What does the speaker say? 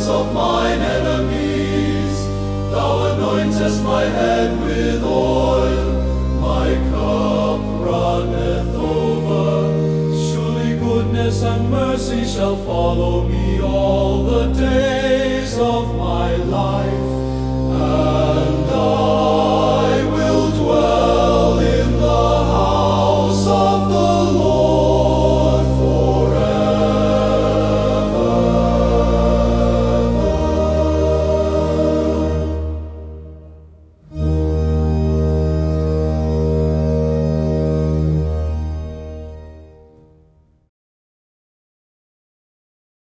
of mine enemies. Thou anointest my head with oil, my cup runneth over. Surely goodness and mercy shall follow me all the days